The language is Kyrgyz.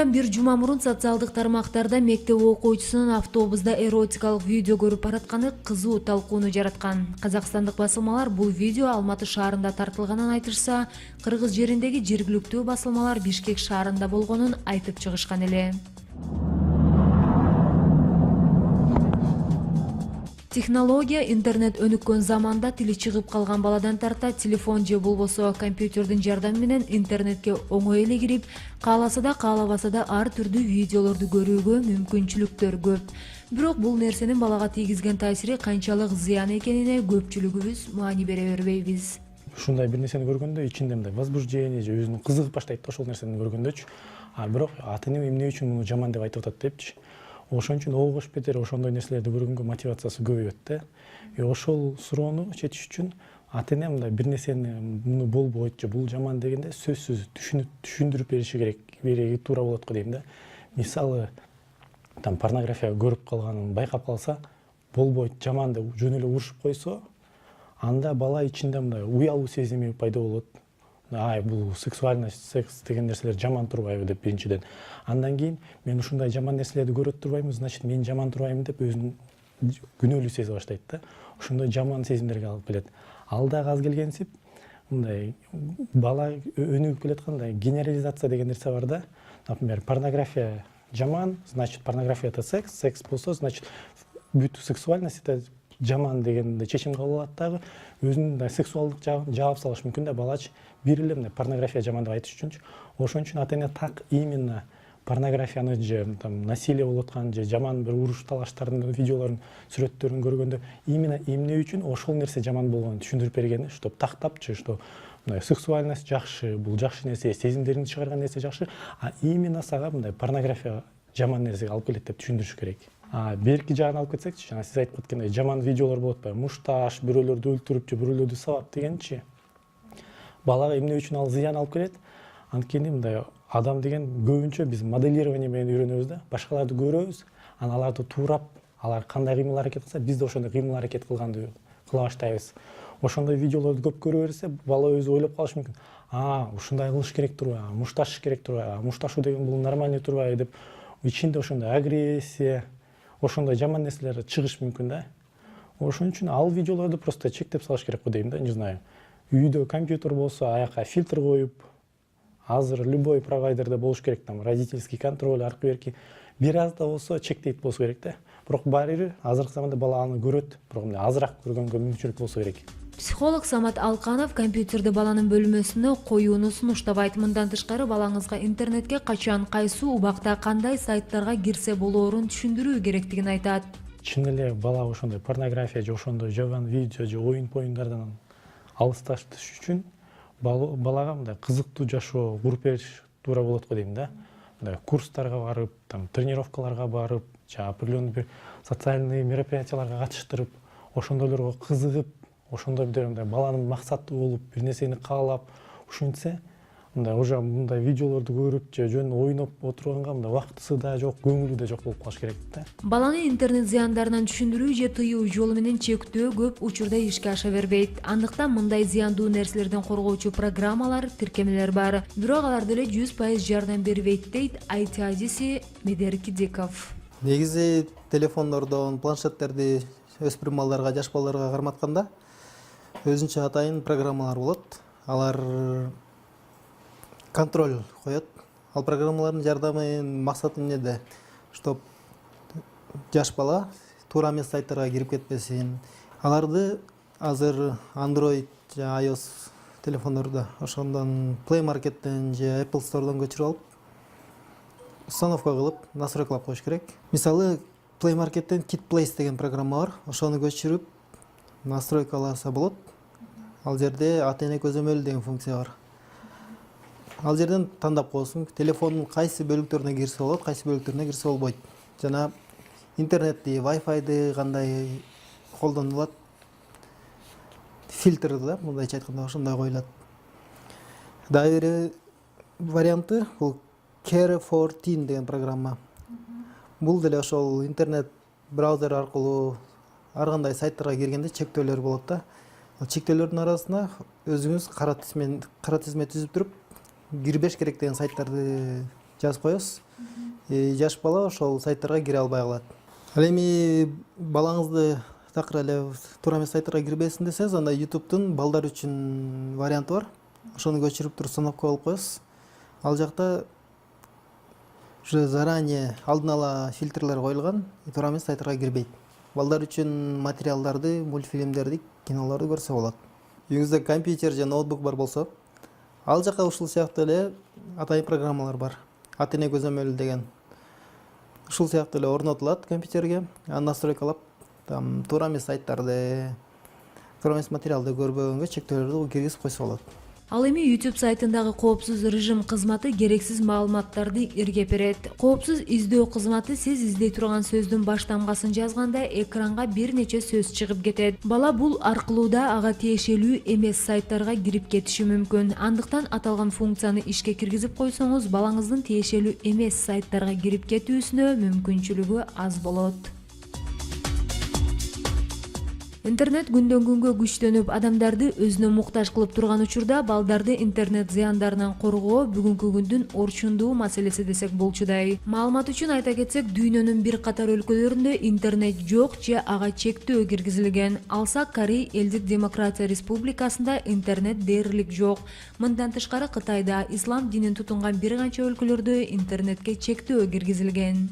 Мындан бир жума мурун социалдык тармактарда мектеп окуучусунун автобуста эротикалык видео көрүп баратканы кызуу талкууну жараткан. Казакстандык басылмалар бул видео Алматы шаарында тартылганын айтышса, Кыргыз жериндеги жергиликтүү басылмалар Бишкек шаарында болгонун айтып чыгышкан эле. Технология интернет өнүккөн заманда тили чыгып калган баладан тарта телефон же болбосо компьютердин жардамы менен интернетке оңой эле кирип, кааласа да каалабаса да ар түрдүү видеолорду көрүүгө мүмкүнчүлүктөр көп. Бирок бул нерсенин балага тийгизген таасири канчалык зыян экенине көпчүлүгүбүз маани бере бербейбиз. Ушундай бир нерсени көргөндө ичинде мындай возбуждение же өзүнүн кызыгып баштайт да ошол нерсени көргөндөчү. Бирок ата энем эмне үчүн муну жаман деп айтып атат депчи. Ошон үчүн огош бетер ошондой нерселерди көргөнгө мотивациясы көбөйөт да. Ошол суроону чечиш үчүн ата эне мындай бир нерсени муну болбойт же бул жаман дегенде сөзсүз түшүндүрүп бериши керек туура болот го дейм да. Мисалы, порнография көрүп калганын байкап калса, болбойт, жаман деп жөн эле урушуп койсо, анда бала ичинде мындай уялуу сезими пайда болот. Бул сексуальность, секс деген нерселер жаман турбайбы деп биринчиден. Андан кийин мен ушундай жаман нерселерди көрөт турбаймын, значит мен жаман турбайм деп өзүн күнөөлүү сезе баштайт да. Ошондой жаман сезимдерге алып келет. Ал дагы аз келгенсип, мындай бала өнүгүп келаткандай генерализация деген нерсе бар да. Например, порнография жаман, значит порнографияда секс, секс болсо, значит бүт сексуальность это жаман дегенде чечим кабыл алат дагы өзүнүн сексуалдык жагын жаап салыш мүмкүн да балачы бир эле порнография жаман деп айтыш үчүнчү. Ошон үчүн ата эне так именно порнографияны же насилие болуп аткан же жаман бир уруш талаштардын видеолорун, сүрөттөрүн көргөндө именно эмне үчүн ошол нерсе жаман болгонун түшүндүрүп бергени, чтоб тактапчы, что сексуальность жакшы, бул жакшы нерсе, сезимдерин чыгарган нерсе жакшы, именно сага мындай порнография жаман нерсеге алып келет деп түшүндүрүш керек. Берки жагын алып кетсекчи, жана сиз айтып кеткендей жаман видеолор болот атпайбы, мушташ, бирөөлөрдү өлтүрүп же бирөөлөрдү сабап дегенчи. Балага эмне үчүн ал зыян алып келет? Анткени мындай адам деген көбүнчө биз моделирование менен үйрөнөбүз да. Башкаларды көрөбүз, аларды туурап, алар кандай кыймыл аракет кылса, биз да ошондой кыймыл аракет кыла баштайбыз. Ошондой видеолорду көп көрө берсе, бала өзү ойлоп калышы мүмкүн. Ушундай кылыш керек турбайбы, мушташыш керек турбайбы, мушташуу деген бул нормальный турбайбы деп ичинде ошондой агрессия, ошондой жаман нерселер чыгыш мүмкүн да. Ошон үчүн ал видеолорду просто чектеп салыш керек го дейм да, не знаю. Үйдө компьютер болсо, аяка фильтр коюп, азыр любой провайдерде болуш керек, родительский контроль аркы берки бир аз да болсо чектейт болсо керек да. Бирок баары азыркы заманда бала аны көрөт, бирок азыраак көргөнгө мүмкүнчүлүк болсо керек. Психолог Самат Алканов компьютерди баланын бөлмөсүнө коюуну сунуштабайт. Мындан тышкары балаңызга интернетке качан, кайсы убакта, кандай сайттарга кирсе болоорун түшүндүрүү керектигин айтат. Чын эле бала ошондой порнография же ошондой жаман видео же оюн-поюндардан алыстатыш үчүн балага мындай кызыктуу жашоо куруп бериш туура болот го дейм да. Мындай курстарга барып, тренировкаларга барып, же определенный бир социальный мероприятияларга катыштырып, ошондойлорго кызыгып, ошондой бир баланын максаты болуп, бир нерсени каалап, ушинтсе, мындай видеолорду көрүп же жөн ойноп отурганга мындай убактысы да жок, көңүлү да жок болуп калыш керек да. Баланы интернет зыяндарынан түшүндүрүү же тыюу жолу менен чектөө көп учурда ишке аша бербейт. Андыктан мындай зыяндуу нерселерден коргоочу программалар, тиркемелер бар. Бирок алар деле 100% жардам бербейт дейт IT адиси Медер Кидиков. Негизи телефондордон, планшеттерди өспүрүм балдарга, жаш балдарга карматканда өзүнчө атайын программалар болот. Алар контроль коет. Ал программалардын жардамы максаты эмнеде? Чтоб жаш бала туура эмес сайттарга кирип кетпесин. Аларды азыр Android же iOS телефондордо ошондон Play Market'тен же Apple Store'дон көчүрүп алып, установка кылып, настройкалап коюш керек. Мисалы, Play Market'тен KidPlace деген программа бар. Ошону көчүрүп, настройкаласа болот. Ал жерде ата эне көзөмөлү деген функция бар. Ал жерден тандап коесуң, телефондун кайсы бөлүктөрүнө кирсе болот, кайсы бөлүктөрүнө кирсе болбойт. Жана интернетти, Wi-Fi'ди кандай колдонулат, фильтрди да, мындайча айтканда ошондой коюлат. Дагы бир варианты бул Care 14 деген программа. Бул деле ошол интернет браузер аркылуу ар кандай сайттарга киргенде чектөөлөр болот да. Чектөөлөрдүн арасына өзүңүз кара тизме түзүп туруп, кирбеш керек деген сайттарды жазып коесуз. жаш бала ошол сайттарга кире албай калат. Ал эми балаңызды такыр эле туура эмес сайттарга кирбесин десеңиз, анда YouTube'дун балдар үчүн варианты бар. Ошону көчүрүп туруп установка кылып коесуз. Ал жакта уже заранее алдын ала фильтрлер коюлган, туура эмес сайттарга кирбейт. Балдар үчүн материалдарды, мультфильмдерди, кинолорду көрсө болот. Үйүңүздө компьютер же ноутбук бар болсо, ал жака ушул сыяктуу эле атайын программалар бар. Ата-эне көзөмөлү деген. Ушул сыяктуу эле орнотулат компьютерге, аны настройкалап, там туура эмес сайттарды, туура эмес материалды көрбөгөнгө чектөөлөрдү киргизип койсо болот. Ал эми YouTube сайтындагы коопсуз режим кызматы керексиз маалыматтарды иргеп берет. Коопсуз издөө кызматы сиз издей турган сөздүн баш тамгасын жазганда экранга бир нече сөз чыгып кетет. Бала бул аркылуу да ага тиешелүү эмес сайттарга кирип кетиши мүмкүн. Андыктан аталган функцияны ишке киргизип койсоңуз, балаңыздын тиешелүү эмес сайттарга кирип кетүүсүнө мүмкүнчүлүгү аз болот. Интернет күндөн күнгө күчтөнүп, адамдарды өзүнө муктаж кылып турган учурда балдарды интернет зыяндарынан коргоо бүгүнкү күндүн орчундуу маселеси десек болчудай. Маалымат үчүн айта кетсек, дүйнөнүн бир катар өлкөлөрүндө интернет жок же ага чектөө киргизилген. Алсак, Корей Элдик Демократия Республикасында интернет дээрлик жок. Мындан тышкары Кытайда, ислам динин тутунган бир канча өлкөлөрдө интернетке чектөө киргизилген.